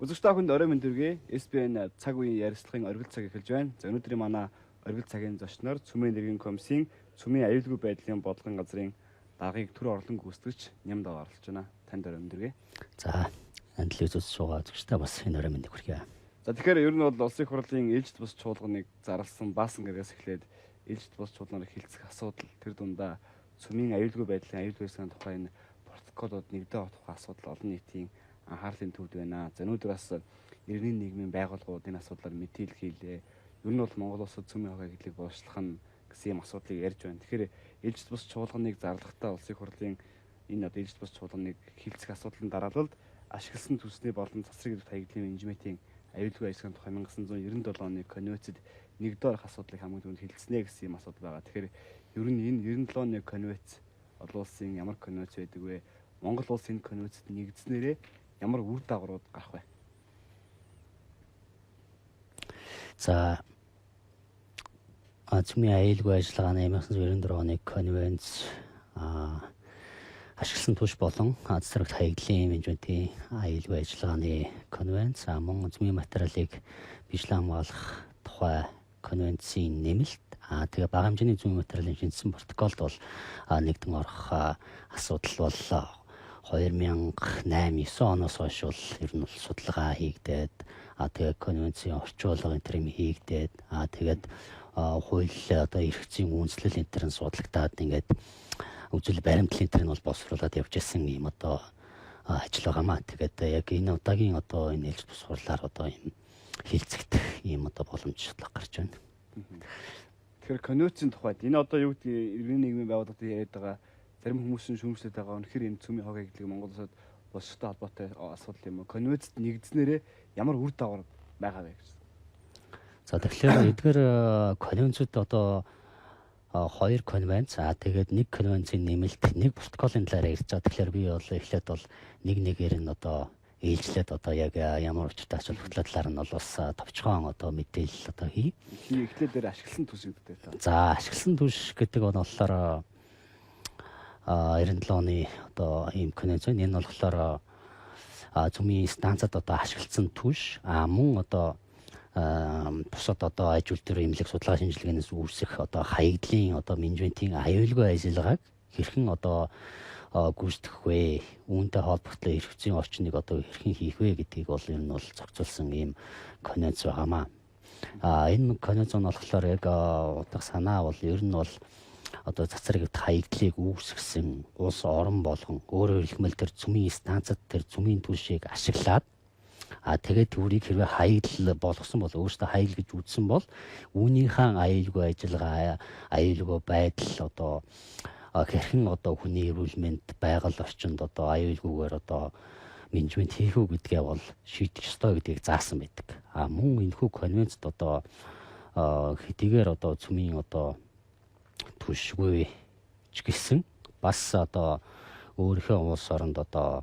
Үзэгч та бүхэнд орой мэнд хүргэе. SBN цаг үеийн ярилцлагын оргил цаг эхэлж байна. За өнөөдрийн манай оргил цагийн зочноор Цүмэн нэргийн комиссийн Цүмэн аюулгүй байдлын бодлогын газрын даргыг төр орлон гүйцэтгэгч Нямд оролцож байна. Танд орой мэнд хүргэе. За телевиз үзэж байгаа үзэгчдээ бас энэ орой мэнд хүргэе. За тэгэхээр ер нь бол улсын хурлын ээлжид бус чуулганыг зарласан баасан гэрээс эхлээд ээлжид бус чуулганаар хилцэх асуудал тэр дундаа Цүмэн аюулгүй байдлын аюулгүй байдлын тухай энэ протоколууд нэгдээ авах асуудал олон нийтийн анхаарлын төвд байна. За өнөөдөр бас иргэний нийгмийн байгууллагууд энэ асуудлаар мэдээлэл хийлээ. Ер нь бол Монгол улсад цөмийн хаваа гэдлийг боочлох нь гэсэн юм асуудлыг ярьж байна. Тэгэхээр ээлжид бус чуулганыг зарлахдаа улсын хурлын энэ одоо ээлжид бус чуулганыг хилцэх асуудлын дараалалд ашигласан төсний болон засрын хэвлэл хаягдлын менежментийн аюулгүй ажлын тухай 1997 оны конвенцэд нэгдүгээр асуудлыг хамгийн түрүүнд хилцнэ гэсэн юм асуудал байгаа. Тэгэхээр ер нь энэ 97 оны конвенц олон улсын ямар конвенц байдаг вэ? Монгол улс энэ конвенцэд нэгдснээрээ ямар үр дагаврууд гарах вэ? За Цүмэн аюулгүй ажиллагааны 1994 оны конвенц ашигласан түвш болон засрагт хаягдлын менежментийн аюулгүй ажиллагааны конвенц мөн цүмэн материалыг бичлэн хамгаалах тухай конвенцийн нэмэлт тэгээ бага хэмжээний цүмэн материалын шинжсэн протоколд бол нэгдэн орох асуудал бол 2008-9 оноос хойш бол ер нь судалгаа хийгдээд тэгээ конвенцийн орчуулга энэ төр юм хийгдээд тэгээд хууль одоо эрх зүйн үндэслэл энэ төр нь судлагдаад ингээд үзэл баримтлалын төр нь бол боловсруулад явж ирсэн юм одоо ажил байгаамаа. Тэгээд яг энэ удаагийн одоо энэ ээлж бус хурлаар одоо юм хилцэгдэх юм одоо боломж гарч байна. Тэгэхээр конвенцийн тухайд энэ одоо юу гэдэг иргэний нийгмийн байгууллагууд яриад байгаа зарим хүмүүсийн шүүмжлээд байгаа. Үнэхээр энэ цөмийн хаваа гэдлийг Монгол улсад боловсролтой холбоотой асуудал юм уу? Конвенцэд нэгдснээрээ ямар үр дагавар байгаа вэ гэж. За тэгэхээр эдгээр конвенцүүд одоо хоёр конвенц тэгээд нэг конвенцийн нэмэлт нэг протоколын талаар ярьж байгаа. Тэгэхээр би бол эхлээд бол нэгээр нь одоо ээлжлээд одоо яг ямар учиртай ач холбогдлоо талаар нь бол бас товчхон одоо мэдээлэл одоо хий. Эхлээд дээр ашигласан түвш гэдэг та. За ашигласан түвш гэдэг нь болохоор 97 оны одоо ийм конвенц байна. Энэ нь болохоор цөмийн станцад одоо ашигласан түвш мөн одоо бусад одоо аж үйлдвэр эмнэлэг судалгаа шинжилгээнээс үүсэх одоо хаягдлын одоо менежментийн аюулгүй ажиллагааг хэрхэн одоо гүйцэтгэх вэ? Үүнтэй холбоотой эрх зүйн орчныг одоо хэрхэн хийх вэ гэдгийг бол ер нь бол зохицуулсан ийм конвенц байгаамаа. Энэ конвенц нь болохоор яг утга санаа бол ер нь бол одоо цацрагт хаягдлыг үүсгэсэн улс орон болгон өөрөөр хэлбэл тэр цөмийн станцад тэр цөмийн түвшийг ашиглаад тэгээд түүрийг хэрвээ хаягдл болгосон бол өөрөөсөө хаягл гэж үзсэн бол үүнийхэн аюулгүй ажиллагаа аюулгүй байдал одоо хэрхэн одоо хүний эрүүл мэнд байгаль орчинд одоо аюулгүйгээр одоо менежмент хийх үү гэдгээ бол шийдэх ёстой гэдгийг заасан байдаг. Мөн энэхүү конвенцд одоо хэдийгээр одоо цөмийн одоо түвшгүй ч гэсэн бас одоо өөрийнхөө улс оронд одоо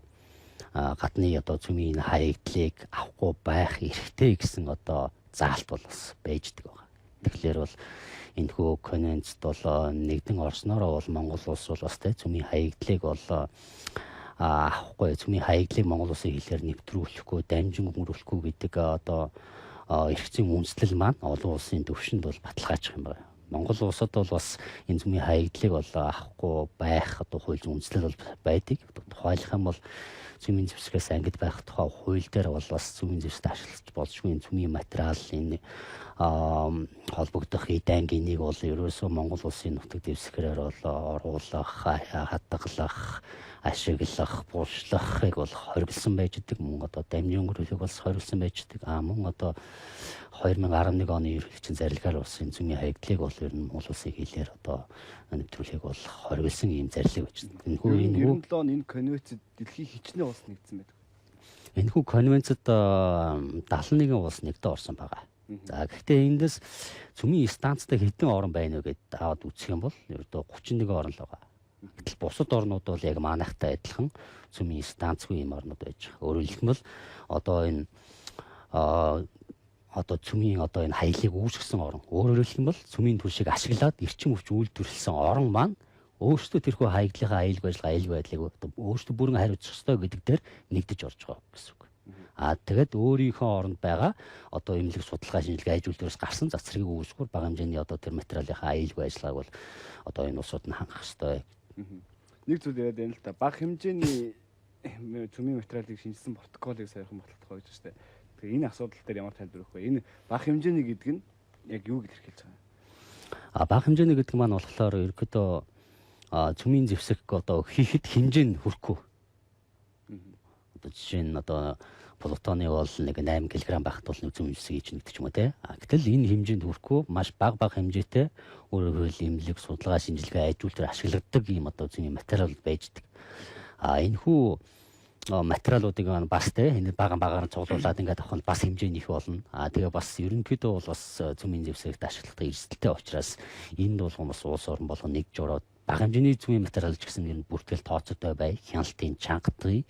гадны одоо цөмийн хаягдлыг авахгүй байх эрхтэй гэсэн одоо заалт бол бас байждаг байна. Тэгэхээр бол энэхүү конвенцд бол нэгдэн орсноороо бол Монгол улс бол бас цөмийн хаягдлыг бол авахгүй цөмийн хаягдлыг Монгол улсын хэлээр нэвтрүүлэхгүй дамжин мөрүүлэхгүй гэдэг одоо эрх зүйн үндэслэл маань олон улсын төвшөнд бол баталгаажих юм байна. Монгол улсад бол бас энэ цөмийн хаягдлыг бол авахгүй байх одоо хууль зүйн үндэслэл бол байдаг. Тухайлах юм бол цөмийн зэвсгээс ангид байх тухай хууль дээр бол бас цөмийн зэвсэгт ашиглаж болжгүй энэ цөмийн материал энэ холбогдох эдэнгийн бол ерөөсөө Монгол улсын нутаг дэвсгэрээр бол оруулах, хадгалах, ашиглах, булшлахыг бол хориглосон байж байгаа. Мөн одоо дамжин өнгөрүүлэх бол хориглосон байж байгаа. Мөн одоо 2011 оны ерөнхийлөгчийн зарилгаар улсын цөмийн хаягдлыг бол ер нь Монгол улсын хэлээр одоо нэвтрүүлэхийг бол хориглосон ийм зарлиг байж байгаа. Энэ 97 он энэ конвенцэд дэлхийн хичнээн улс нэгдсэн байдаг. Энэхүү конвенцэд 71 улс нэгдээ орсон байгаа. За гэхдээ эндээс цөмийн станцтай хэдэн орн байна вэ гэдээ аваад үзэх юм бол ердөө 31 орн л байгаа. Гэтэл бусад орнууд бол яг манайхтай адилхан цөмийн станцгүй юм орнууд байж байгаа. Өөрөөр хэлбэл одоо энэ одоо цөмийн одоо энэ хаялыг үүсгэсэн орн. Өөрөөр хэлбэл цөмийн түвшийг ашиглаад эрчим хүч үйлдвэрлэсэн орн маань өөрсдөө тэрхүү хаягдлынхаа аюулгүй байдлыг өөрсдөө бүрэн хариуцах ёстой гэдэг дээр нэгдэж орж байгаа гэсэн үг. Тэгээд өөрийнхөө оронд байгаа одоо эмнэлэг судалгаа шинжилгээ аж үйлдвэрээс гарсан цацрыг үүсгэх бага хэмжээний одоо тэр материалынхаа аюулгүй ажиллагааг бол одоо энэ улсууд нь хангах ёстой. Нэг зүйл яриад байна л да. Бага хэмжээний цөмийн материалыг шинжилсэн протоколыг сойрхон баталдаг гэж байна. Тэгээ энэ асуудал дээр ямар тайлбар өгөх вэ? Энэ бага хэмжээний гэдэг нь яг юу гэж хэлж байгаа юм? Бага хэмжээний гэдэг маань болохоор ерөөдөө цөмийн зэвсэг одоо хийхэд хэмжээ нь хүрэхгүй. Одоо жишээ нь одоо плутоны бол нэг 8 кг байхад бол нэг цөмийн зэвсэг хийж нэгдэг ч юм уу те. Гэтэл энэ хэмжээнд хүрэхгүй маш бага хэмжээтэй өөрөөр хэлбэл эмнэлэг судалгаа шинжилгээ аж үйлдвэр ашигладаг ийм одоо цөмийн материал байждаг. Энэ хүү материалуудыг бас те энэ багаар цуглуулад ингээд авах нь бас хэмжээнийх болно. Тэгээ бас ерөнхийдөө бол бас цөмийн зэвсэгт ашигладаг эрсдэлтэй учраас энэ бол бас улс орн болгон нэг жураад бага хэмжээний цөмийн материал ч гэсэн ер нь бүртгэл тооцоотой бай, хяналтын чангатгий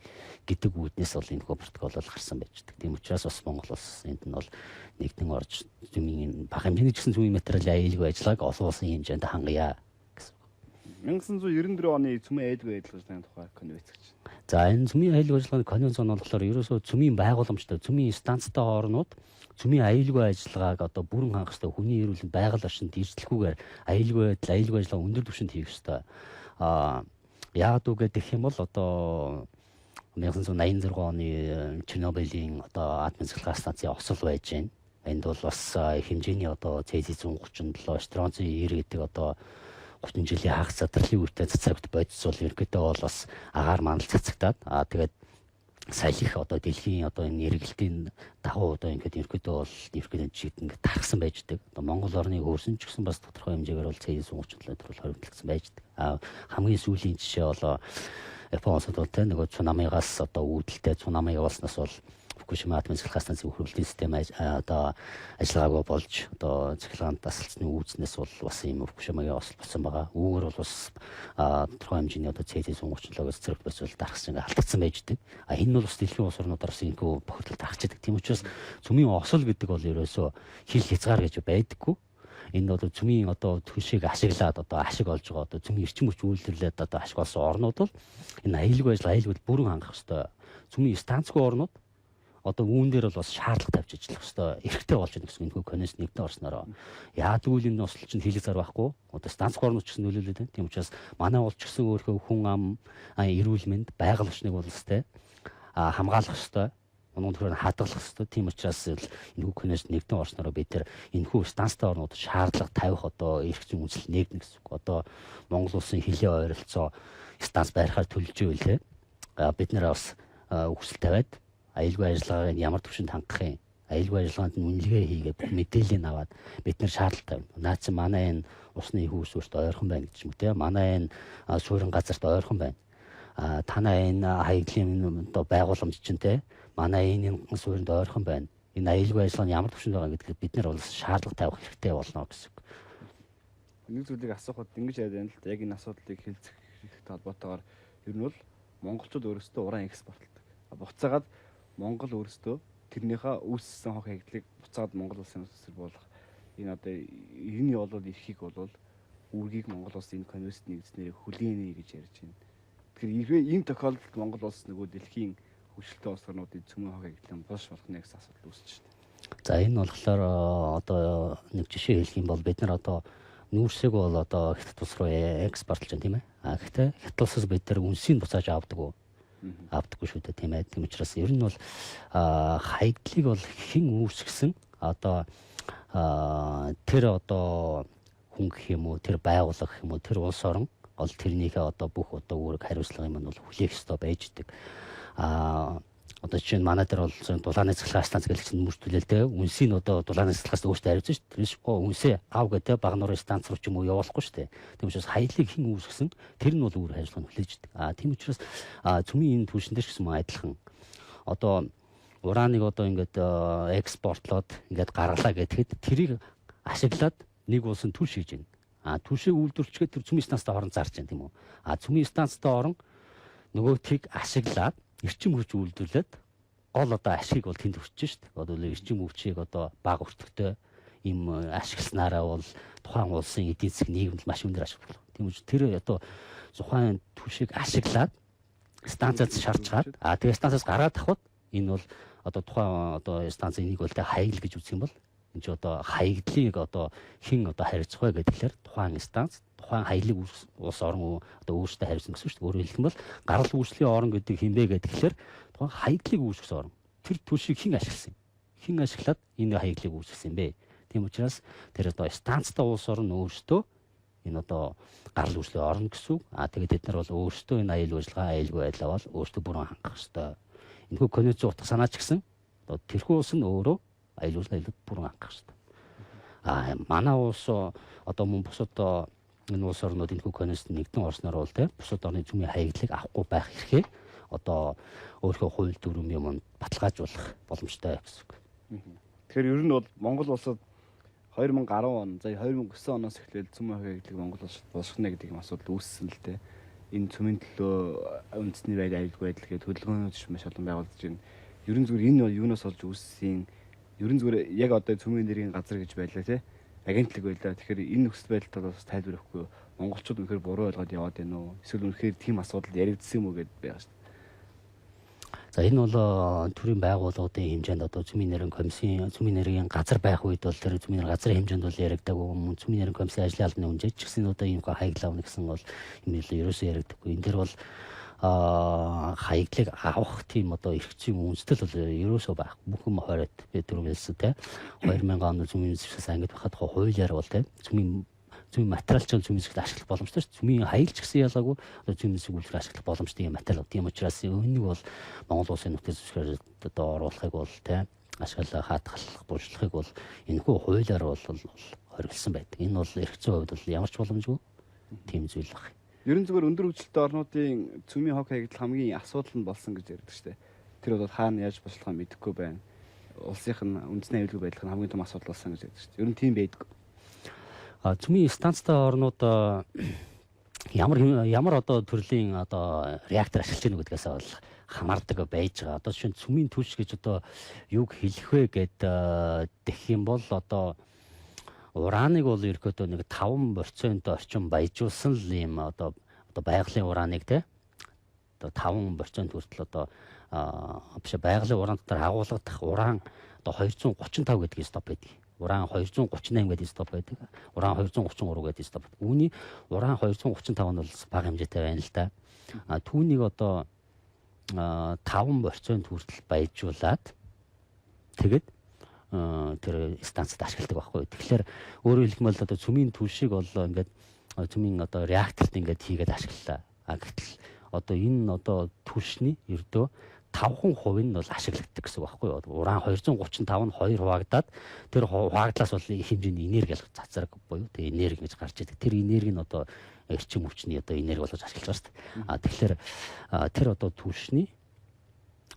гэдэг үүднээс бол энэ протокол бол гарсан байждаг. Тийм учраас бас Монгол улс энд нь бол нэгдэн орж цөмийн бага хэмжээний ч гэсэн цөмийн материалын аюулгүй ажиллагааг олон улсын хэмжээнд хангая гэсэн. 1994 оны цөмийн аюулгүй ажиллагааны тухай конвенц гэж. За энэ цөмийн аюулгүй ажиллагааны конвенц нь болохоор ерөөсөө цөмийн байгууламжтай, цөмийн станцтай хоорнууд цөмийн аюулгүй ажиллагааг одоо бүрэн хангах ёстой, хүний эрүүл мэнд байгаль орчинд эрсдэлгүйгээр аюулгүй ажиллагаа өндөр түвшинд хийх ёстой. Яагаад үг гэх юм бол одоо 1986 оны Чернобылийн одоо атомын цэцлэгээ станцын осол байж байна. Энд бол бас хэмжээний одоо Цезий-137, Стронций-90 гэдэг одоо 30 жилийн хагас задралын үетэй цацрагт бодис бол ерөнхийдөө бол бас агаар манал цацагдаад тэгээд саялах одоо дэлхийн одоо энэ эргэлтийн давуу одоо ерөнхийдөө бол жигд ингээд тархсан байждаг. Одоо Монгол орны хөрсөн ч гэсэн бас тодорхой хэмжээгээр бол Цезий-137 төр бол хоригдлогдсон байждаг. Хамгийн сүүлийн жишээ бол Японы улсад бол нөгөө цунамигаас одоо үүдэлтэй цунами явуулснаас бол Фукушима атомын цэцлэгээ станцын хөрвүүлтийн систем одоо ажиллагаагүй болж одоо цэцлэгаанд тасалцны үүснээс бол бас ийм Фукушимагийн осол болсон байгаа. Үүгээр бол бас тодорхой хэмжээний одоо Цезий-137-оос зэрэг босвол дарахс ингээ алдагдсан байждаг. Энэ нь бол бас дэлхийн улс орнуудаар бас ингэв бохирдол тархчихдаг. Тийм учраас цөмийн осол гэдэг бол ерөөсөө хил хязгаар гэж байдаггүй. Энэ бол цөмийн одоо түншийг ашиглаад одоо ашиг олж байгаа одоо цөмийн эрчим хүч үйлдвэрлээд одоо ашиг олсон орнууд бол энэ аюулгүй ажиллагааг бүрэн хангах ёстой. Цөмийн станцгүй орнууд одоо үүн дээр бол бас шаардлага тавьж ажиллах ёстой. Эрхтэй болж байна гэсэн энэ конвенц нэгдэн орснороо. Яагаад гэвэл энэ осол чинь хийлэг зар байхгүй. Одоо станцгүй орнууд ч гэсэн нөлөөлөд байна. Тийм учраас манай улс ч гэсэн өөрийнхөө хүн ам эрүүл мэнд байгаль орчныг бол өстэй хамгаалах ёстой. Унуун төрөөр хадгалах хэрэгтэй. Тийм учраас энэ конвенц нэгдэн орснороо бид нар энэхүү станцтай орнууд шаардлага тавих одоо эрх зүйн үндэслэл нэгдэнэ гэсэн үг. Одоо Монгол улсын хилийн ойролцоо станц байрахаар төлж ивэл бид нар бас хүсэл тавиад аюулгүй ажиллагааг ямар түвшинд хангах юм? Аюулгүй ажиллагаанд үнэлгээ хийгээд мэдээллийг аваад бид нар шаардлага тавина. Наад чинь манай энэ усны хөөсөөрт ойрхон байна гэж юм те. Манай энэ суурин газарт ойрхон байна. Танаа энэ хаягдлын одоо байгууламж чинь те. Манай энэ суурьнд ойрхон байна. Энэ аюулгүй ажиллагаа нь ямар түвшинд байгаа гэдгийг бид нар бол шаардлага тавих хэрэгтэй болно гэсэн үг. Нэг зүйлийг асуухад ингэж яриад байна л да. Яг энэ асуудлыг хэлцэх хэрэгтэй холбоотойгоор ер нь бол монголчууд өөрсдөө уран экспортлдог. Буцаагаад Монгол өөрсдөө тэрнийхээ үүссэн хог хаягдлыг буцаад Монгол улсын эсрэг болгох энэ одоо энэ болоод эрхийг бол үүргийг Монгол улс энэ конвенцэд нэгдснээр хүлээнэ гэж ярьж байна. Тэгэхээр энэ тохиолдолд Монгол улс нөгөө дэлхийн хөгжилтэй улс орнуудын цөмийн хог хаягдлын булш болох нэг асуудал үүсэж байна. За энэ болохоор одоо нэг жишээ хэлэх юм бол бид нар одоо нүүрсийг бол одоо Хятад улс руу экспортлж байна тийм ээ. Гэхдээ Хятад улсаас бид нар үнсийг буцааж авдаггүй шүү дээ тийм ээ. Тийм учраас ер нь бол хаягдлыг бол хэн үүсгэсэн одоо тэр одоо хүн гэх юм уу тэр байгууллага гэх юм уу тэр улс орн бол тэрнийхээ одоо бүх одоо үүрэг хариуцлага юм нь бол хүлээх ёстой байждаг. Одоо жишээ нь манай дээр бол дулааны цэцлэгээ станц гэлэгчэнд мөртүүлэл те үнсийг одоо дулааны цэцлэгээс өөртөө хариуцсан шүү дээ. Тэршгүй үнсээ ав гэдэг баг нурын станц руу ч юм уу явуулахгүй шүү дээ. Тийм учраас хаялыг хэн үүсгэсэн тэр нь бол үүрэг хариуцлага нь хүлээждэг. Тийм учраас цөмийн энэ түвшин дээр ч гэсэн адилхан одоо ураныг одоо ингээд экспортлоод ингээд гаргалаа гэхэд тэрийг ашиглаад нэг улсын түвш хийж байна. Түвшийг үйлдвэрлэчгээд тэр цөмийн станцтай орон зарж байна тийм үү. Цөмийн станцтай орон нөгөөтгийг ашиглаад эрчим хүч үйлдвэрлээд гол одоо ашиг бол тэнд хүрч шүү дээ. Одоо эрчим хүчийг одоо бага өртөгтэй им ашигласнараа бол тухайн улсын эдийн засаг нийгэмд маш өндөр ашиг болох. Тийм үү тэр одоо тухайн түвшийг ашиглаад станцаас шарж чаад тэгээ станцаас гараад авахд Энэ бол одоо тухайн одоо станцын энийг бол хаягл гэж үзэх юм бол энэ ч одоо хаягдлыг одоо хэн одоо харьцах вэ гэхээр тухайн станц тухайн хаяглыг улс орон одоо өөрсдөө хариуцна гэсэн шүү дээ. Өөрөөр хэлэх юм бол гарал үүслийн орон гэдэг хинбэ гэхээр тухайн хаяглыг үүсгэсэн орон. Тэр түлшийг хэн ашигласан юм? Хэн ашиглаад энэ хаяглыг үүсгэсэн юм бэ? Тийм учраас тэр одоо станцтай улс орон өөрсдөө энэ одоо гарал үүслийн орон гэсэн үг. Тэгээд бид нар бол өөрсдөө энэ аюулгүй ажиллагаа аюулгүй байдлаа бол өөрсдөө бүрэн хангах ёстой. Энэхүү конвенцийн утга санаа ч гэсэн одоо тэрхүү улс нь өөрөө аюулгүй аюулд бүрэн хангах ёстой. Манай улс одоо мөн бусад энэ улс орнууд энэхүү конвенцэд нэгдэн орсноор бол бусад орны зүүмийн хаягдлыг авахгүй байх эрхээ одоо өөрийнхөө хууль дүрм юм баталгаажуулах боломжтой гэсэн үг. Тэгэхээр ер нь бол Монгол улсад 2010 он, за 2009 оноос эхлээл цөмийн хаягдлыг Монгол улсад босгоно гэдэг юм асуудал үүссэн л дээ. Энэ цөмийн төлөө үндэсний байд аюулгүй байдал гэдэг хөдөлгөөнүүд маш олон байгуулж байна. Ерөн зүгээр энэ бол юунаас олж үүссэн? Ерөн зүгээр яг одоо цөмийн энергийн газар гэж байлаа тий. Агентлаг байлаа. Тэгэхээр энэ нөхцөл байдалд бас тайлбар өгөхгүй. Монголчууд үнэхээр буруу ойлгоод яваад байна уу? Эсвэл үнэхээр тийм асуудал яригдсан юм уу гэдээ байгаа шүү дээ. За энэ бол төрийн байгууллагуудын хэмжээнд одоо цөмийн нэрийн комиссийн цөмийн нэрийн газар байх үед бол тэр цөмийн нэрийн газрын хэмжээнд бол яригдаагүй мөн цөмийн нэрийн комиссийн ажлын албаны үнжээч ч гэсэн одоо ийм хаяглаа авна гэсэн бол юм л ерөөсөө яригдаггүй. Энэ дэр бол хаяглыг авах тийм одоо эрх зүйн үндэслэл бол ерөөсөө байх. Бүхэн хороод би түрүүлсэн те 2000 оны цөмийн зэвсгээс ангид байхад хуулиар бол те цөмийн материал ч цөмийн зэвсгэл ашиглах боломжтой шүү. Цөмийн хаягл ч гэсэн ялгаагүй одоо цөмийн зэвсгэл ашиглах боломжтой юм материал. Тийм учраас үүнийг бол Монгол улсын нөхцөл зөвшөөрөл одоо оруулахыг бол те ашиглах хаатгалах булшлахыг бол энэхүү хуулиар бол хориглосон байдаг. Энэ бол эрх зүйн хувьд бол ямар ч боломжгүй тийм зүйл баг. Ерөн зүгээр өндөр хөгжилтэй орнуудын цөмийн хог хаягдал хамгийн асуудал нь болсон гэж ярьдаг шүү дээ. Тэр бол хаана яаж бослохоо мэдэхгүй байна. Улсынх нь үндэсний аюулгүй байдлах нь хамгийн том асуудал болсон гэж ярьдаг шүү дээ. Ер нь тийм байдаг. Цөмийн станцтай орнууд ямар одоо төрлийн одоо реактор ашиглаж байна гэдгээс бол хамаардаг байж байгаа. Одоо жишээ нь цөмийн түлш гэж одоо юг хэлэх вэ гэх юм бол одоо ураныг бол ерөөдөө нэг 5% орчим баяжуулсан л юм одоо байгалийн ураныг те одоо 5% хүртэл одоо биш байгалийн уран дотор агуулгадах уран одоо 235 гэдэг стоп байдаг. Уран 238 гэдэг стоп байдаг. Уран 233 гэдэг стоп байдаг. Үүний уран 235 нь бол бага хэмжээтэй байна л да. Түүнийг одоо 5% хүртэл баяжуулаад тэгээд тэр станцд ашигладаг байхгүй. Тэгэхээр өөрөөр хэлбэл одоо цөмийн түлшийг бол ингээд цөмийн одоо реакторт ингээд хийгээд ашиглалаа. Гэтэл одоо энэ одоо түлшний ердөө 5% нь бол ашиглагддаг гэсэн үг байхгүй юу. Уран 235 нь 2 хуваагдаад тэр хуваагдлаас бол их хэмжээний энерги цацраг буюу тэр энерги гэж гарч идэг. Тэр энерги нь одоо эрчим хүчний одоо энерги болгож ашиглаж байгаа шүү дээ. Тэгэхээр тэр одоо түлшний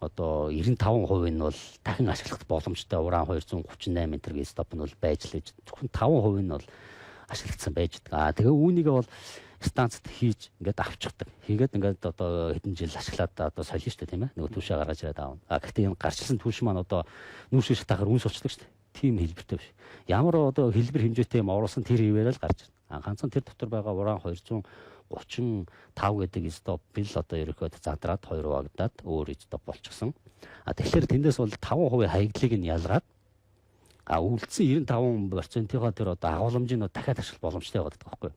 одоо 95% нь бол дахин ашиглах боломжтой уран 238 м стоп нь бол байж л гэж. Зөвхөн 5% нь бол ашиглагдсан байж байгаа. Тэгээ үүнийг бол станцд хийж ингээд авчихдаг. Хийгээд ингээд одоо хэдэн жил ашиглаад одоо солино шүү дээ тийм ээ. Нөгөө түлшээ гаргаж ирээд аавна. Гэхдээ энэ гарчилсан түлш маань одоо нүүршиж шатахаар үнс болчихдог шүү дээ. Тийм хэлбэртэй биш. Ямар одоо хэлбэр хэмжээтэй юм оруулсан тэр хിവэрэл гарч ирнэ. Ганцхан тэр дотор байгаа уран 235 гэдэг стоп бил одоо ерөөхдөө задраад 2 хуваагдаад өөр стоп болчихсон. Тэгэхээр тэндээс бол 5% хаягдлыг нь ялгаад үлдсэн 95%-ийнхоо тэр одоо агуулмжийг дахиад ашиглах боломжтой байдаг байхгүй.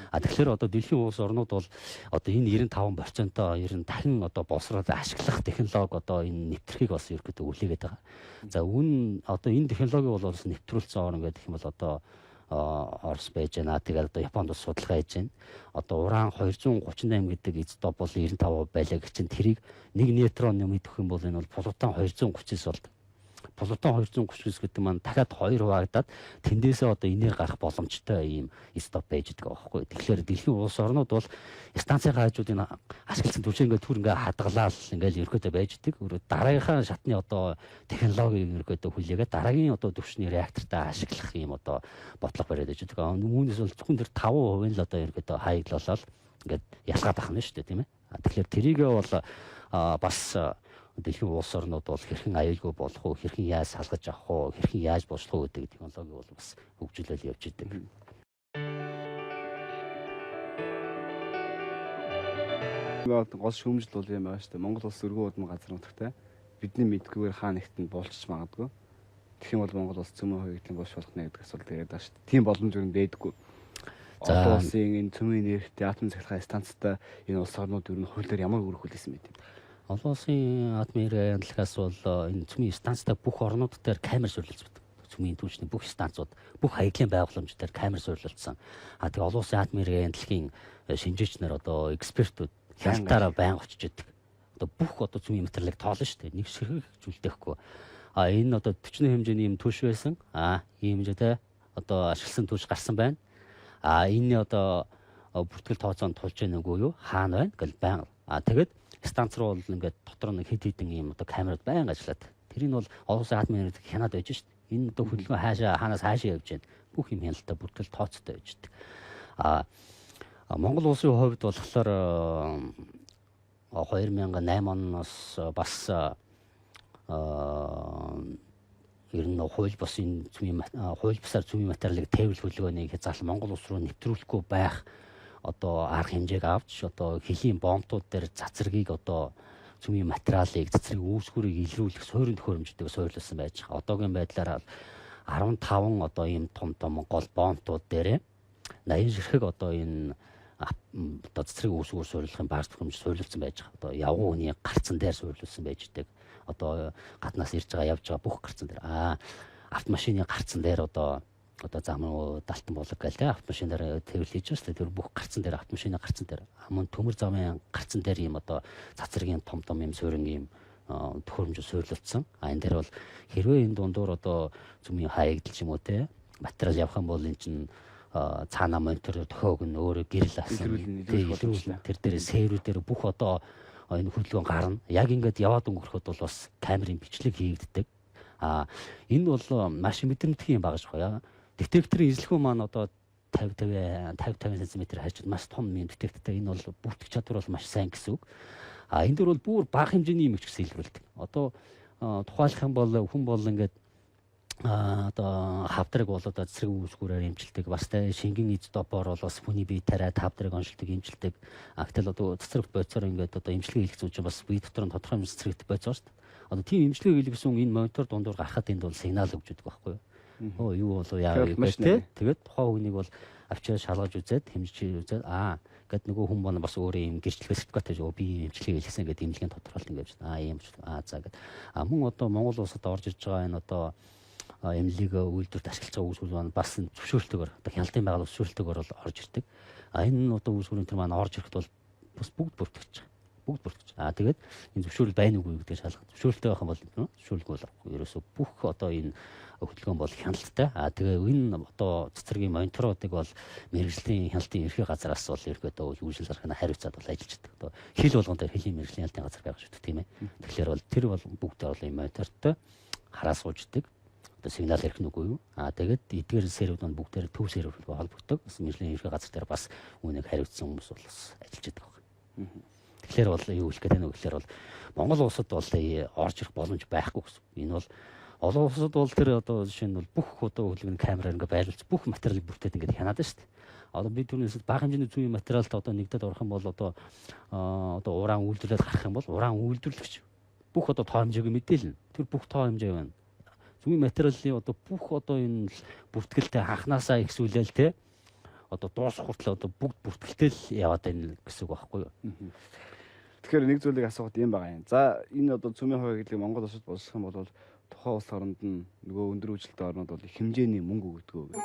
Тэгэхээр одоо дэлхийн улс орнууд бол одоо энэ 95%-оо ер нь дахин одоо боловсроод ашиглах технологи одоо энэ нэвтрхийг бас ерөөдөө үлээгээд байгаа. За одоо энэ технологи бол нэвтрүүлсэн орн гэдэг юм бол одоо Орос байж байна. Тэгээд одоо Японд бас судалгаа хийж байна. Одоо уран 238 гэдэг стоп бол 95% байлаа гэж чинь тэрийг 1 нейтрон нэмэх юм бол энэ бол плутон 239 болдог. Плутон 239 гэдэг маань дахиад 2 хуваагдаад тэндээсээ одоо энерги гарах боломжтой ийм стоп байж байгаа байхгүй. Тэгэхээр дэлхийн улс орнууд бол станцын хаажуудын ашигласан түвшээ ингээд түр ингээд хадгалаад ингээд ерөөдөө байж байгаа. Дараагийнхаа шатны одоо технологиг ерөөдөө хүлээгээд дараагийн одоо түвшний реактортаа ашиглах ийм одоо бодлого бариад байж байгаа. Үүнээс бол зөвхөн тэр 5% нь л одоо ерөөдөө хаяглалал ингээд ялгаад ахна шүү дээ тийм ээ. Тэгэхээр тэрийгээ бол бас дэлхийн улс орнууд бол хэрхэн аюулгүй болох уу, хэрхэн яаж салгаж авах уу, хэрхэн яаж бослох уу гэдэг технологи бол бас хөгжүүлэл явж идэг. Гол шүүмжил бол юм байна шүү дээ. Монгол улс өргөн удмын газар нутагтай. бидний мэдгүйгээр хаа нэгтэнд булчиж магадгүй. Тэгэх юм бол Монгол улс цөмийн хувийн булш болох нэ гэдэг асуулт яриад байгаа шүү дээ. Тийм боломж юу нээдэггүй. Олон улсын энэ цөмийн нэрхтээ атом захиргааны станцтай энэ улс орнууд ер нь хуулиар ямар үр хүлээсэн байт юм бэ? Олон улсын атомын хяналтаас бол энэ цөмийн станцтай бүх орнууд дээр камер суурилсан. Цөмийн түвшний бүх станцууд, бүх хаягдлын байгууламж дээр камер суурилсан. Тэгээ олон улсын атомын хяналтын шинжээч нар одоо экспертүүд хяналтаараа байнга очиж идэг. Одоо бүх одоо цөмийн материалыг тоолно шүү дээ. Нэг ширхэг зүйлдэхгүй. Энэ одоо 40 хэмжээний юм түвш байсан. Ийм хэмжээтэй одоо ашигласан түвш гарсан байна. Энэ одоо бүртгэл тооцоонд тулж яана үгүй юу? Хаана байна гэл байнга. Тэгээд станц руу бол ингээд дотор нэг хэд хэдэн юм одоо камерууд байнга ажиллаад. Тэрийг бол олон улсын атомын хяналт хянаад байж шүү дээ. Энэ одоо хөдөлгөөн хаанаас хаашаа явж байна. Бүх юм хяналттай бүртгэл тооцоотой байж дээ. Монгол улсын хувьд болохоор 2008 оноос бас ер нь хууль бусаар цөмийн материалыг тээвэрлэх хөдөлгөөнийг хязгаарлан Монгол улс руу нэвтрүүлэхгүй байх одоо арга хэмжээг авч одоо хөлийн бомбтууд дээр цацрагийг одоо цөмийн материалыг цацрыг үүсгүүрийг илрүүлэх суурин төхөөрөмжтэйг суурилсан байж байгаа. Одоогийн байдлаар 15 одоо ийм том гол бомбтууд дээр 80 ширхэг одоо энэ одоо цацрыг үүсгүүр суурилахын бааз төхөөрөмж суурилсан байж байгаа. Одоо явган хүний гарцан дээр суурилсан байж байгаа. Одоо гаднаас ирж байгаа явж байгаа бүх гарцан дээр автомашины гарцан дээр одоо зам руу далтан болог гэл тэ автомашинаар тэрл хийж байгаа шүү дээ. Тэр бүх гарцан дээр автомашины гарцан дээр мөн төмөр замын гарцан дээр ийм одоо цацрагийн том юм суурин ийм төхөөрөмж суурилсан. Энэ дээр бол хэрвээ энэ дундуур одоо цөмийн хаягдл ч юм уу те материал явах юм бол эн чинь цаана монитор төхөөг нь өөрөө гэрэл асан. Тэр дээр сэрвүүдээр бүх одоо энэ хөдөлгөөн гарна. Яг ингээд яваад өнгөрөхөд бол бас камерын бичлэг хийгддэг. Энэ бол маш мэдрэмтгий юм багаж байгаа. Детекторын эзлэхүүн маань одоо 50 см хайчид маш том юм детектортай. Энэ бол бүртгэх чадвар бол маш сайн гэсэн үг. Энэ дөр бол бүр бага хэмжээний юм ч гэсэн илрүүлдэг. Одоо тухайлах юм бол хүн бол ингээд одоо хавдрыг бол одоо цэцрэг үүсгүүрээр эмчилдэг. Бас тэ шингэн эд допоор бол бас хүний бие тариад хавдрыг оншилдог, эмчилдэг. Гэтэл одоо цэцрэг бойцоор ингээд одоо эмчилгээ хийх зүйл чинь бас бие дотор нь тодорхой хэмжээний цэцрэгт бойцоо шүү дээ. Одоо тийм эмчилгээ хийлгэсэн энэ монитор дундуур гарахад энд бол сигнал өгч өгдөг байхгүй юу? Юу болоо яа гэдэг. Тэгээд тухайн хүнийг бол авчираа шалгаж үзээд хэмжиж үзээд гэд нөгөө хүн бол бас өөрөө юм гэрчлэх сертификат гэж би эмчилгээ хийлгэсэн гэдэг эмнэлгийн тодорхойлт ингээд ийм за гэд. Мөн одоо Монгол улсад орж ирж байгаа энэ одоо эмнэлийг үйлдвэрт ашиглаж байгаа үүсгүүр маань бас зөвшөөрлөгөөр одоо хяналтын байгууллага зөвшөөрлөгөөр бол орж ирдэг. Энэ нь одоо үүсгүүрийн тэр маань орж ирэхэд бол бас бүгд бүртгэж байгаа. Бүгд бүртгэж. Тэгээд энэ зөвшөөрөл байна уугүй гэдэг шалгах. Зөвшөөрөлтэй байх юм бол зөвшөөрлгүй бол ерөөсөө бүх одоо энэ хөдөлгөөн бол хяналттай. Тэгээ энэ одоо цэцэргийн мониторуудыг бол мэрэгжлийн хяналтын ерхий газараас бол ерөөдөө үйлчил зархана хариуцаад бол ажиллаж байгаа. Одоо хил болгон дээр хэлийн мэрэгжлийн хяналтын газар байгаа шүү дээ, тийм ээ. Тэгэхээр бол тэр бол бүгд бол энэ монитортой хараа сууждаг. Одоо сигнал ирэх нүггүй юу? Тэгээд эдгээр сервүүд маань бүгдээр төв сервертэй холбогддог. Бас мэрэгжлийн ерхий газар дээр бас үүнийг хариуцсан хүмүүс бол бас ажиллаж байгаа. Тэгэхээр бол юу хэлэх гэдэг нь гэхээр бол Монгол улсад бол орж ирэх боломж байхгүй гэсэн. Энэ бол олон улсад бол тэр одоо жишээ нь бол бүх одоо хөдөлгөөний камераар ингээ байлуулж бүх материалыг бүртээд ингээ хянаад шүү дээ. Одоо би түрүүнээс бага хэмжээний зүүн материалд одоо нэгдээд орох юм бол одоо уран үйлдвэрлээд гарах юм бол уран үйлдвэрлэгч бүх одоо тоо хэмжээг мэдээлнэ. Тэр бүх тоо хэмжээ байна. Зүүн материалын одоо бүх одоо энэ бүртгэлтэй анханасаа ихсүүлээл те одоо дуусах хүртэл одоо бүгд бүртгэлтэй л яваад байна гэсэн үг байхгүй юу? Тэгэхээр нэг зүйлийг асуухад юм байгаа юм. За энэ одоо цөмийн хувийг Монгол улсад боловсрох юм бол тухайн улс оронд нь нөгөө өндөр үжилттэй орнууд бол хэмжээний мөнгө өгдөг,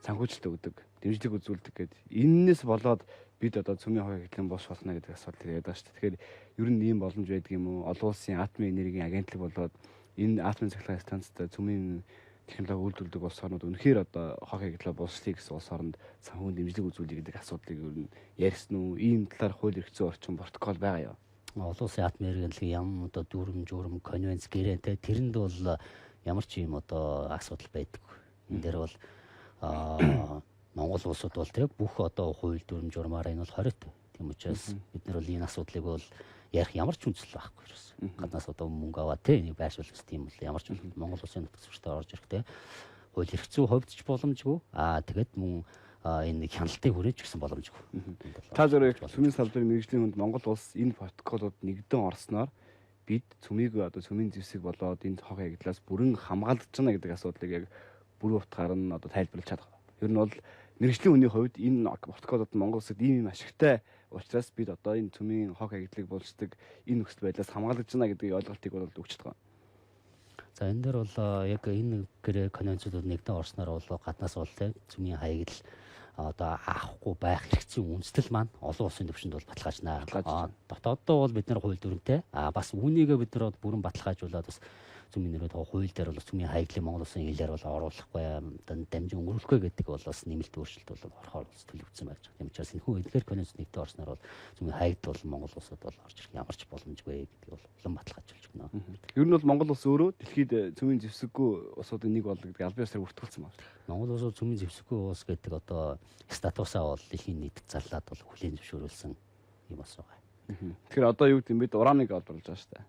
санхүүжилт өгдөг, дэмжлэг үзүүлдэг гэдэг. Эннээс болоод бид одоо цөмийн хувийг босч болно гэдэг асуулт яриад байгаа шүү дээ. Тэгэхээр ер нь ийм боломж байдаг юм уу? Олон улсын атомын энергийн агентлаг болоод энэ атомын цахилгаан станцтай цөмийн технологи үйлдвэрлэдэг улс орнууд үнэхээр одоо хог хэрэглээ боловсрыг гэсэн улс оронд санхүүгийн дэмжлэг үзүүлэх гэдэг асуудлыг ер нь ярьсан уу? Ийм талаар хууль эрх зүйн орчин протокол байгаа юу? Олон улсын атомын энергийн яам одоо журам конвенц гэрэнтэй тэрэнд бол ямар ч юм одоо асуудал байдаг. Энэ дээр бол Монгол улсууд бол тэг бүх одоо хууль журмаараа энэ бол хориотой. Тийм учраас бид нар бол энэ асуудлыг бол ярих ямар ч үндэслэл байхгүй юусэн. Гаднаас одоо мөнгө аваад те энийг байршуулах тийм бол ямар ч Монгол улсын нутаг зөвшөөрөлтөөр орж ирэхтэй хууль эрх зүй хувьд ч боломжгүй. Тэгээд мөн энэ хяналтыг хүрээж гисэн боломжгүй. Та зөвхөн цөмийн салбарын мэрэгжлийн хүнд Монгол улс энэ протоколууд нэгдэн орсноор бид цөмийг одоо цөмийн зэвсэг болоод энэ хог ягдлаас бүрэн хамгаалж байна гэдэг асуудлыг яг бүрэн утгаар нь одоо тайлбарлаж чадах. Ер нь бол мэрэгжлийн хүний хувьд энэ протоколууд нь Монгол улсад ийм ашигтай учраас бид одоо энэ цөмийн хог ягдлыг булчдаг энэ нөхцөл байдлаас хамгаалж байна гэдгийг ойлголтыг бол өгч байгаа. За энэ дээр бол яг энэ гэрээ конвенцуудад нэгдэн орсноор бол гаднаас бол цөмийн хаягдл одоо авахгүй байх хэрэгцээ үндэслэл маань олон улсын түвшинд бол баталгаажна. Дотооддоо бол бид нар хууль дүрмтэй. Бас үүнийгээ бид нар бүрэн баталгаажуулаад бас цөмийн нэрээ хууль дээр бол цөмийн хаягдлыг Монгол улсын хэлээр бол оруулахгүй, дамжин өнгөрүүлэхгүй гэдэг бол бас нэмэлт өөрчлөлт бол орохоор бас төлөвлөсөн байж байгаа. Тийм учраас энэ хүн эдгээр конвенц нэгдэн орсноор бол цөмийн хаягдл бол Монгол улсад бол орж ирэх ямар ч боломжгүй гэдгийг бол улам баталгаажуулж байна. Ер нь бол Монгол улс өөрөө дэлхийд цөмийн зэвсэггүй улсуудын нэг бол гэдэг албан ёсоор бүртгүүлсэн байна. Монгол улс цөмийн зэвсэггүй улс гэдэг одоо статусаа бол дэлхийн нийтэд зарлаад бол хүлээн зөвшөөрүүлсэн юм бас байгаа. Тэгэхээр одоо юу гэдэг бид ураныг олборлож байгаа шүү дээ.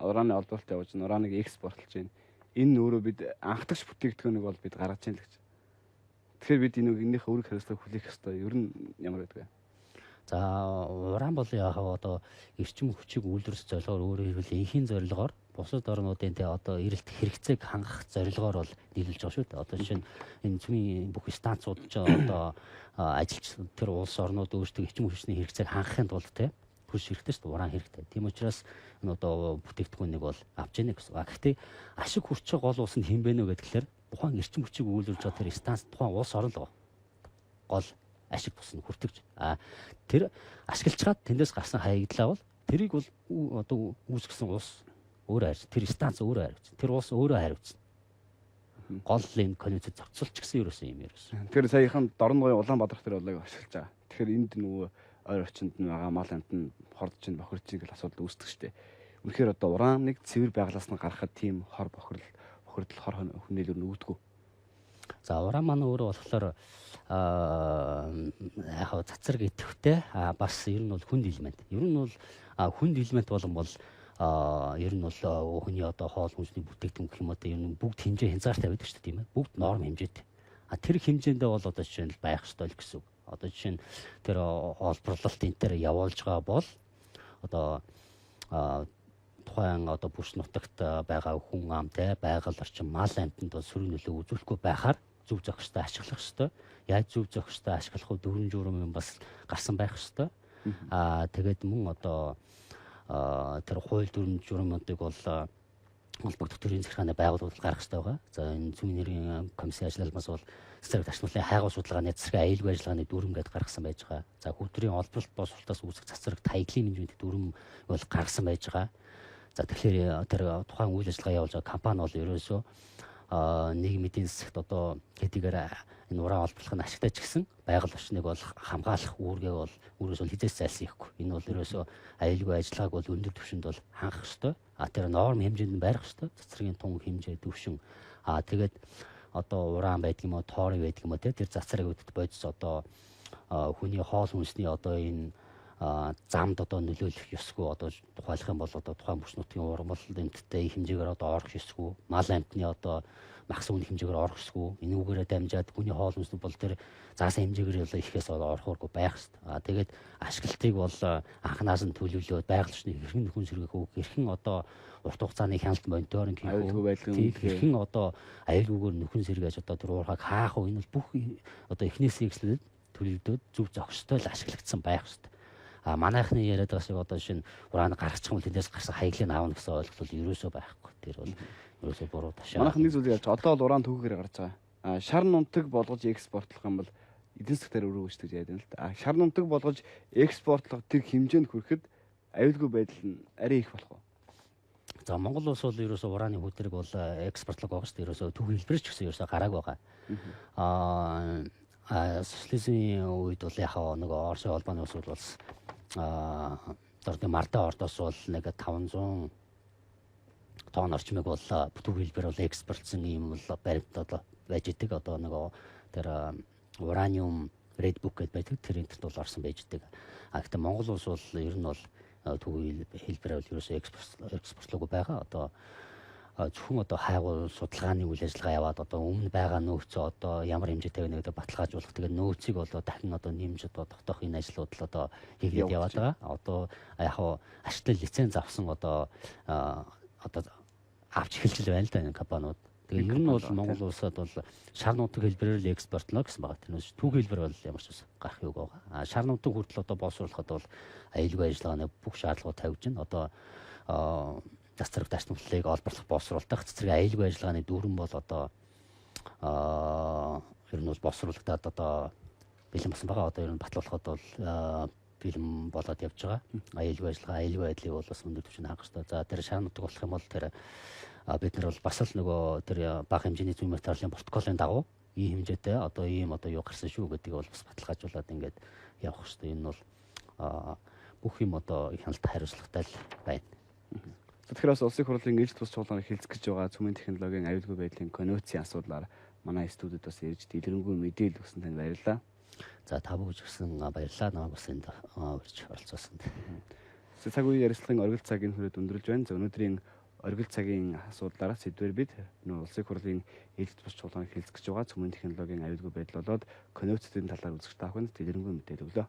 Ураны олборлт явуулж байна, ураныг экспортлж байна. Энэ өөрөө бид анхдагч бүтээгдэхүүнийг бол бид гаргаж байна л гэж. Тэгэхээр бид энийхээ үүрэг хариуцлагыг хүлээх ёстой. Ер нь ямар байдаг вэ? За уран бол яг одоо эрчим хүчийг үйлдвэрлэх зорилгоор өөрөөр хэлбэл энхийн зорилгоор бусад орнуудын одоо эрэлт хэрэгцээг хангах зорилгоор бол нийлүүлж байгаа шүү дээ. Одоо жишээ нь энэ цөмийн бүх станцууд ч одоо ажилч тэр улс орнууд өөрсдөө эрчим хүчний хэрэгцээг хангахын тулд хүч хэрэгтэй шүү дээ. Уран хэрэгтэй. Тийм учраас энэ одоо бүтээгдэхүүнийг бол авч яана гэсэн. Гэхдээ ашиг хүрч байгаа гол улс нь хэн бэ нэ гэхээр тухайн эрчим хүчийг үйлдвэрлэж байгаа тэр станц тухайн улс орн л гол ашиг тусна хүртэгч. Тэр ашиглаж чад тэндээс гарсан хаягдлаа бол тэрийг бол одоо үүсгэсэн улс өөрөө харьж, тэр станц өөрөө харьж, тэр улс өөрөө хариуцна. Гол энэ конвенцэд зохицуулч гэсэн юм ерөөсөн. Тэгэхээр саяхан Дорногын Улаанбаатар тэр болыг ашиглаж байгаа. Тэгэхээр энд нөгөө ойр орчинд нь байгаа мал амтнд хордож ин бохирч гэл асуудал үүсдэг штэ. Үнэхээр одоо ураныг цэвэр байглаас нь гаргахад тийм хор бохирдол хор хүнээлэр нүүдгүү. За уран маань өөрөө болохоор яг цацраг идэвхтэй бас ер нь бол хүнд элемент. Ер нь бол хүнд элемент бол ер нь бол хүний одоо хоол хүнсний бүтээгдэхүүн гэх юм одоо ер нь бүгд хэмжээ хязгаартай байдаг шүү дээ, тийм ээ. Бүгд норм хэмжээтэй. Тэр хэмжээндээ бол одоо жишээ нь байх ёстой л гэсэн үг. Одоо жишээ нь тэр олборлолт энэ төр явуулж байгаа бол одоо тухайн одоо бүс нутагт байгаа хүн ам байгаль орчин мал амьтанд бол сөрөг нөлөө үзүүлэхгүй байхаар зөв зохистой ашиглах ёстой. Яаж зөв зохистой ашиглах вэ? Дөрвөн журам юм бас гарсан байх ёстой. Тэгээд мөн одоо тэр хууль дүрм журмуудыг бол холбогдох төрийн захиргааны байгууллагууд гаргах ёстой байгаа. За энэ цөмийн нэрийн комиссийн ажиллалмаас бол цэцэрлэг ташмалын хайгуул судалгааны цэцэрлэг аюулгүй ажиллагааны дүрм гэдээ гаргасан байж байгаа. За хөдөлмөрийн олборлолт боловсролтоос үүсэх цэцэрлэг таяглын менежментийн дүрм бол гаргасан байж байгаа. За тэгэхээр тэр тухайн үйл ажиллагаа явуулж байгаа компани бол ерөөсөө нийгмийн эдийн засагт одоо хэдийгээр энэ уран олборлох нь ашигтай ч гэсэн байгаль орчныг бол хамгаалах үүргээ бол өөрөөсөө хизээс зайлсан ихгүй. Энэ бол ерөөсөө аюулгүй ажиллагааг бол өндөр түвшинд бол хангах ёстой. Тэр норм хэмжээнд нь барих ёстой. Цэцэрлэгийн тун хэмжээ түвшин. Тэгээд одоо уран байдаг юм уу, тоорын байдаг юм уу тэр цэцэрлэгүүдэд бодис одоо хүний хоол хүнсний одоо энэ замд одоо нөлөөлөх ёсгүй одоо тухайлах юм бол одоо тухайн бүс нутгийн ургамал эмттэй хэмжээгээр одоо орох ёсгүй, мал амьтны одоо магс үнэ хэмжээгээр орох ёсгүй. Энүүгээрээ дамжаад хүний хоол хүнс бол тэр заасан хэмжээгээр бол ихээс орохоргүй байх хэрэгтэй. Тэгээд ашиглалтыг бол анханаас нь төлөвлөөд байгаль орчны хэрхэн нөхөн сэргээх үг, хэрхэн одоо урт хугацааны хяналт мониторинг хийх үү, хэрхэн одоо аюулгүйгээр нөхөн сэргээж одоо тэр уурхайг хаах уу, энэ бол бүх одоо эхнээсээ эхлээд төлөвлөдөд зөв зохистой л ашиглагдсан байх хэрэгтэй. Манайхны яриад байгаа шиг одоо шинэ уран гаргачих юм бол тэндээс гарсан хаяглыг аавна гэсэн ойлголт ерөөсөө байхгүй. Тэр бол ерөөсөө буруу ташаа. Манайх нэг зүйл яаж одоо бол уран төгөөгөр гарч байгаа. Шар нунтаг болгож экспортлох юм бол эдийн засгаар өрөө үүсгэж яадаг юм л та. Шар нунтаг болгож экспортлох тэр хэмжээнд хүрэхэд аюулгүй байдал нь арай их болох уу? За Монгол улс бол ерөөсөө ураны хөдөлгөөг бол экспортлог байгаа шүү дээ. Ерөөсөө төв хэлбэрч гэсэн ерөөсөө гарааг байгаа. Социализмын үед бол яхаа нэг Орсын холбооны улсууд бол дөрвөн мартаа ордоос бол нэг 500 тонн орчмыг бол төв хэлбэр бол экспортлсон юм бол баримт одоо байж идэг. Одоо нэг тэр ураниум Red Book гэдэг байдаг. Тэр интернет бол орсон байж идэг. Гэхдээ Монгол улс бол ер нь бол төв хэлбэрээ бол ерөөсөө экспортлоогүй байгаа. Одоо зөвхөн одоо хайгуул судалгааны үйл ажиллагаа яваад одоо өмнө байгаа нөөцөө одоо ямар хэмжээтэй байна гэдэг баталгаажуулах. Тэгээд нөөцийг бол дахин одоо нэмж одоо тогтоох энэ ажлууд л одоо хийгээд яваад байгаа. Одоо яг хаа ашиглал лиценз авсан одоо авч эхэлж байна л да энэ компаниуд. Тэгээд ер нь бол Монгол улсад бол шар нутаг хэлбэрээр л экспортлоо гэсэн байгаа. Тэрнээс түүх хэлбэр бол ямар ч ус гарах юг байгаа. Шар нутаг хүртэл одоо боловсруулахад бол аюулгүй ажиллагааны бүх шаардлагууд тавьж байна. Одоо цэцэрэг дашнууллыг олборлох боловсруулах цэцэрэг аюулгүй ажиллагааны дүрэн бол одоо ер нь бол боловсруулагдаад одоо бэлэн болсон байгаа. Одоо ер нь батлуулахад бол бэлэн болоод явж байгаа. Аюулгүй ажиллагаа, аюулгүй байдлыг бол бас өндөр түвшинд хангах хэрэгтэй. За тэр шар нутаг болох юм бол тэр бид нар бол бас л нөгөө тэр бага хэмжээний зүйн материалын протоколын дагуу ийм хэмжээтэй одоо ийм одоо юу гарсан шүү гэдгийг бол бас баталгаажуулаад ингээд явах хэрэгтэй. Энэ бол бүх юм одоо хяналт хариуцлагатай л байна. Тэгэхээр бас улсын хурлын ээлжид бус чуулганыг хэлцэх гэж байгаа цөмийн технологийн аюулгүй байдлын конвенцийн асуудлаар манай студид бас ирж дэлгэрэнгүй мэдээлэл өгсөн танд баярлалаа. За та бүхэн гисэн баярлалаа. Намайг бас энд урьж оролцуулсанд. Цаг үеийн ярилцлагын оргил цагийн хүрээд өндөрлж байна. За өнөөдрийн оргил цагийн асуудлаараа сэдвээр бид улсын хурлын ээлжид бус чуулганыг хэлцэх гэж байгаа цөмийн технологийн аюулгүй байдал болоод конвенцийн талаар үзэж таах хүнд дэлгэрэнгүй мэдээлэл өглөө.